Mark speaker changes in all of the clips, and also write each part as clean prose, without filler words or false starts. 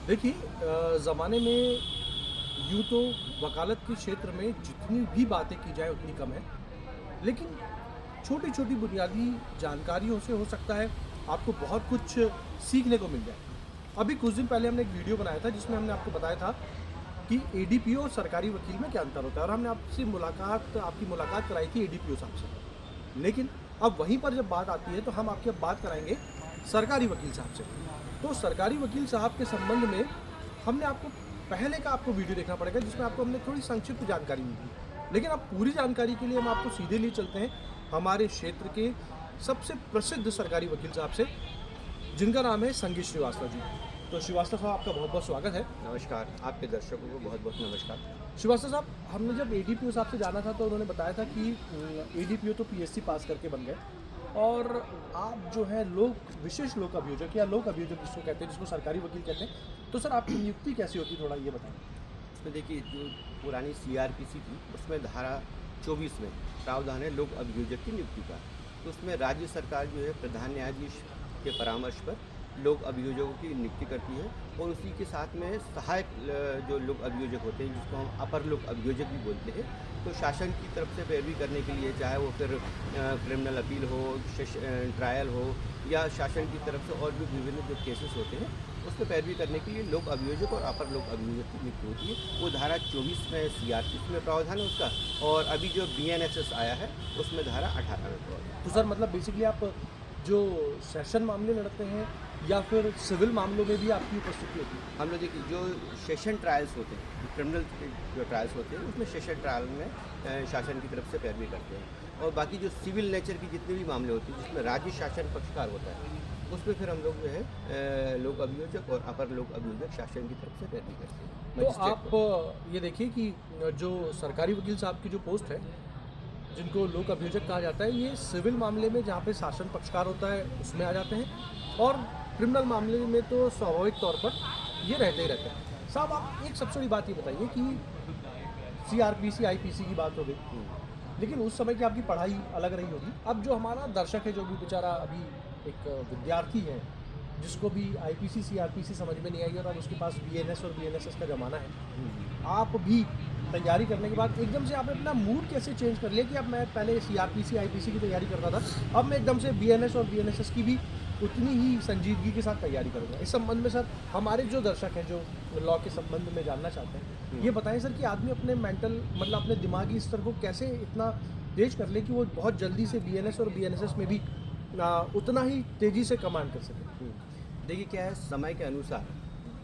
Speaker 1: देखिए ज़माने में यूँ तो वकालत के क्षेत्र में जितनी भी बातें की जाए उतनी कम है। लेकिन छोटी-छोटी बुनियादी जानकारियों से हो सकता है आपको बहुत कुछ सीखने को मिल जाए। अभी कुछ दिन पहले हमने एक वीडियो बनाया था जिसमें हमने आपको बताया था कि एडीपीओ और सरकारी वकील में क्या अंतर होता है और हमने आपकी मुलाकात कराई थी एडीपीओ साहब से। लेकिन अब वहीं पर जब बात आती है तो हम आपकी अब बात कराएँगे सरकारी वकील साहब से। तो सरकारी वकील साहब के संबंध में हमने आपको पहले का आपको वीडियो देखना पड़ेगा जिसमें आपको हमने थोड़ी संक्षिप्त जानकारी दी थी। लेकिन अब पूरी जानकारी के लिए हम आपको सीधे लिए चलते हैं हमारे क्षेत्र के सबसे प्रसिद्ध सरकारी वकील साहब से, जिनका नाम है संगीत श्रीवास्तव जी। तो श्रीवास्तव साहब आपका बहुत-बहुत स्वागत है।
Speaker 2: नमस्कार, आपके दर्शकों को बहुत-बहुत नमस्कार।
Speaker 1: श्रीवास्तव साहब, हमने जब एडीपीओ साहब से जाना था तो उन्होंने बताया था कि एडीपीओ तो पीएससी पास करके बन गए और आप जो है विशेष लोक अभियोजक या लोक अभियोजक जिसको कहते हैं, जिसको सरकारी वकील कहते हैं। तो सर आपकी नियुक्ति कैसी होती है, थोड़ा ये बताएँ?
Speaker 2: उसमें देखिए जो पुरानी सीआरपीसी थी उसमें धारा 24 में प्रावधान है लोक अभियोजक की नियुक्ति का। तो उसमें राज्य सरकार जो है प्रधान न्यायाधीश के परामर्श पर लोक अभियोजकों की नियुक्ति करती है और उसी के साथ में सहायक जो लोक अभियोजक होते हैं जिसको हम अपर लोक अभियोजक भी बोलते हैं। तो शासन की तरफ से पैरवी करने के लिए चाहे वो फिर क्रिमिनल अपील हो, ट्रायल हो या शासन की तरफ से और भी विभिन्न जो केसेस होते हैं उसमें पैरवी करने के लिए लोक अभियोजक और अपर लोक अभियोजक की नियुक्ति होती है। वो धारा 24 में सीआरपीसी में प्रावधान है उसका और अभी जो बीएनएसएस आया है उसमें धारा 18 में प्रावधान है।
Speaker 1: तो सर मतलब बेसिकली आप जो सेशन मामले लड़ते हैं या फिर सिविल मामलों में भी आपकी उपस्थिति होती है?
Speaker 2: हम लोग देखिए जो सेशन ट्रायल्स होते हैं, क्रिमिनल के जो ट्रायल्स होते हैं उसमें सेशन ट्रायल में शासन की तरफ से पैरवी करते हैं और बाकी जो सिविल नेचर की जितने भी मामले होते हैं जिसमें राज्य शासन पक्षकार होता है उसमें फिर हम लोग जो है लोक अभियोजक और अपर लोक अभियोजक शासन की तरफ से पैरवी करते हैं।
Speaker 1: तो
Speaker 2: मजिस्ट्रेट
Speaker 1: आप ये देखिए कि जो सरकारी वकील साहब की जो पोस्ट है, जिनको लोक अभियोजक कहा जाता है, ये सिविल मामले में जहाँ पे शासन पक्षकार होता है उसमें आ जाते हैं और क्रिमिनल मामले में तो स्वाभाविक तौर पर ये रहते ही रहते हैं। साहब आप एक सबसे बड़ी बात ये बताइए कि सीआरपीसी आईपीसी की बात हो गई, लेकिन उस समय की आपकी पढ़ाई अलग रही होगी। अब जो हमारा दर्शक है, जो भी बेचारा अभी एक विद्यार्थी है जिसको भी आईपीसी सीआरपीसी समझ में नहीं आई और अब उसके पास बीएनएस और बीएनएसएस का ज़माना है, आप भी तैयारी करने के बाद एकदम से आपने अपना मूड कैसे चेंज कर लिया कि अब मैं पहले सीआरपीसी आईपीसी की तैयारी करता था, अब मैं एकदम से बीएनएस और बीएनएसएस की भी उतनी ही संजीदगी के साथ तैयारी करूँगा? इस संबंध में सर हमारे जो दर्शक हैं जो लॉ के संबंध में जानना चाहते हैं, ये बताएं सर कि आदमी अपने मेंटल मतलब अपने दिमागी स्तर को कैसे इतना तेज कर ले कि वो बहुत जल्दी से बीएनएस और बीएनएसएस में भी उतना ही तेज़ी से कमांड कर सके?
Speaker 2: देखिए क्या है समय के अनुसार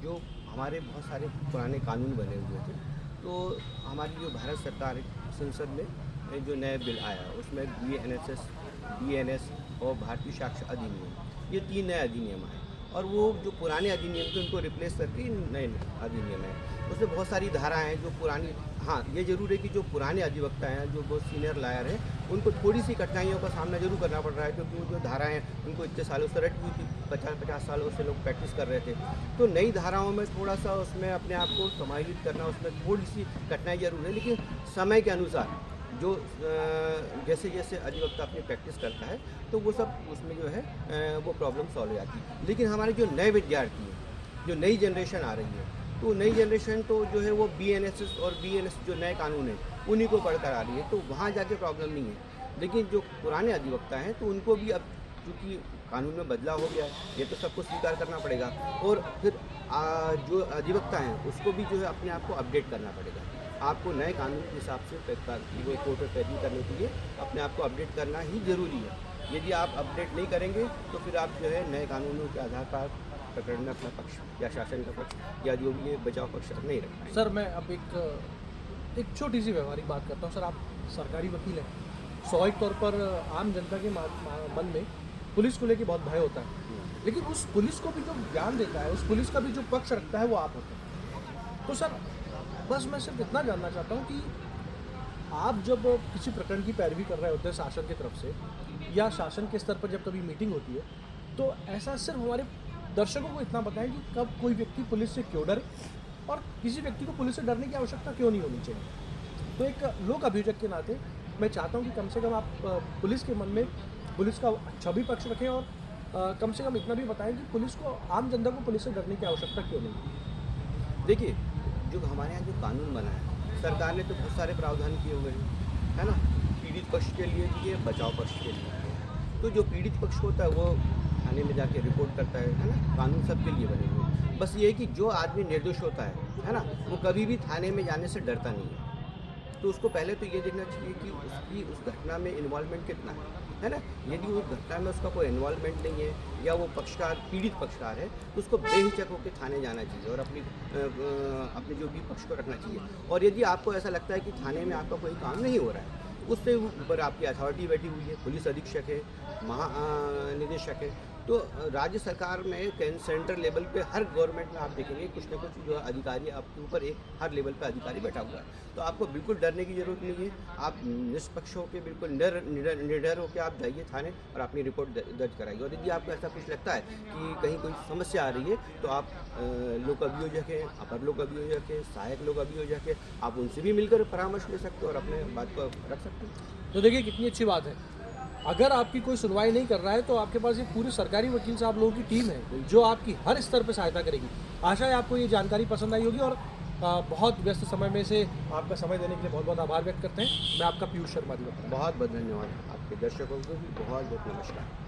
Speaker 2: जो हमारे बहुत सारे पुराने कानून बने हुए थे तो हमारी जो भारत सरकार संसद में जो नया बिल आया उसमें बीएनएसएस, बीएनएस और भारतीय साक्ष्य अधिनियम ये 3 नए अधिनियम आए और वो जो पुराने अधिनियम थे उनको रिप्लेस करके नए अधिनियम है। उसमें बहुत सारी धाराएं हैं जो पुरानी, हाँ ये ज़रूर है कि जो पुराने अधिवक्ता हैं जो बहुत सीनियर लायर हैं उनको थोड़ी सी कठिनाइयों का सामना जरूर करना पड़ रहा है क्योंकि वो जो धाराएं हैं उनको इतने सालों से रटी हुई थी, 50-50 सालों से लोग प्रैक्टिस कर रहे थे। तो नई धाराओं में थोड़ा सा उसमें अपने आप को समायोजित करना उसमें थोड़ी सी कठिनाई जरूर है, लेकिन समय के अनुसार जो जैसे जैसे अधिवक्ता अपनी प्रैक्टिस करता है तो वो सब उसमें जो है वो प्रॉब्लम सॉल्व हो जाती है। लेकिन हमारे जो नए विद्यार्थी हैं, जो नई जनरेशन आ रही है तो नई जनरेशन तो जो है वो बीएनएसएस और बीएनएस जो नए कानून हैं उन्हीं को पढ़कर आ रही है तो वहाँ जाके प्रॉब्लम नहीं है। लेकिन जो पुराने अधिवक्ता हैं तो उनको भी अब चूँकि कानून में बदलाव हो गया है ये तो सबको स्वीकार करना पड़ेगा और फिर जो अधिवक्ता हैं उसको भी जो है अपने आप को अपडेट करना पड़ेगा। आपको नए कानून के हिसाब से वो कोर्ट में पैरवी करने के लिए अपने आप को अपडेट करना ही ज़रूरी है। यदि आप अपडेट नहीं करेंगे तो फिर आप जो है नए कानूनों के आधार पर प्रकरण में अपना पक्ष या शासन का पक्ष या जो भी है बचाव पक्ष नहीं रख पाएंगे।
Speaker 1: सर मैं अब एक छोटी सी व्यवहारिक बात करता हूँ। सर आप सरकारी वकील हैं, स्वाभाविक तौर पर आम जनता के मन में पुलिस को लेके बहुत भय होता है, लेकिन उस पुलिस को भी जो ज्ञान देता है, उस पुलिस का भी जो पक्ष रखता है वो आप होते हैं। तो सर बस मैं सिर्फ इतना जानना चाहता हूँ कि आप जब किसी प्रकरण की पैरवी कर रहे होते हैं शासन की तरफ से या शासन के स्तर पर जब कभी मीटिंग होती है तो ऐसा सिर्फ हमारे दर्शकों को इतना बताएं कि कब कोई व्यक्ति पुलिस से क्यों डरे और किसी व्यक्ति को पुलिस से डरने की आवश्यकता क्यों नहीं होनी चाहिए। तो एक लोक अभियोजक के नाते मैं चाहता हूँ कि कम से कम आप पुलिस के मन में पुलिस का अच्छा भी पक्ष रखें और कम से कम इतना भी बताएं कि पुलिस को, आम जनता को पुलिस से डरने की आवश्यकता क्यों नहीं।
Speaker 2: देखिए, जो हमारे यहाँ जो कानून बना है, सरकार ने तो बहुत सारे प्रावधान किए हुए हैं, है ना? पीड़ित पक्ष के लिए भी है, बचाव पक्ष के लिए भी है। तो जो पीड़ित पक्ष होता है वो थाने में जाके रिपोर्ट करता है ना? कानून सबके लिए बने हुए हैं। बस ये है कि जो आदमी निर्दोष होता है ना? वो कभी भी थाने में जाने से डरता नहीं है। तो उसको पहले तो ये देखना चाहिए कि उसकी उस घटना में इन्वॉल्वमेंट कितना है ना? यदि उस घटना में उसका कोई इन्वॉल्वमेंट नहीं है या वो पक्षकार पीड़ित पक्षकार है तो उसको बेहिचक होकर थाने जाना चाहिए और अपने जो भी पक्ष को रखना चाहिए। और यदि आपको ऐसा लगता है कि थाने में आपका कोई काम नहीं हो रहा है, उससे ऊपर आपकी अथॉरिटी बैठी हुई है, पुलिस अधीक्षक है, महानिदेशक है, तो राज्य सरकार में सेंट्रल लेवल पे हर गवर्नमेंट में आप देखेंगे कुछ ना कुछ जो अधिकारी आपके ऊपर एक हर लेवल पे अधिकारी बैठा हुआ है। तो आपको बिल्कुल डरने की ज़रूरत नहीं है। आप निष्पक्ष होकर बिल्कुल निडर होकर आप जाइए थाने और अपनी रिपोर्ट दर्ज कराइए। और यदि आपको ऐसा कुछ लगता है कि कहीं कोई समस्या आ रही है तो आप लोक अभियोजक है, अपर लोक अभियोजक है, सहायक लोक अभियोजक है, आप उनसे भी मिलकर परामर्श ले सकते हो और अपने बात को रख सकते हो।
Speaker 1: तो देखिए कितनी अच्छी बात है। अगर आपकी कोई सुनवाई नहीं कर रहा है तो आपके पास एक पूरी सरकारी वकील साहब लोगों की टीम है जो आपकी हर स्तर पर सहायता करेगी। आशा है आपको ये जानकारी पसंद आई होगी और बहुत व्यस्त समय में से आपका समय देने के लिए बहुत बहुत आभार व्यक्त करते हैं। मैं आपका पीयूष शर्मा जी।
Speaker 2: बहुत बहुत धन्यवाद। आपके दर्शकों को भी बहुत बहुत नमस्कार।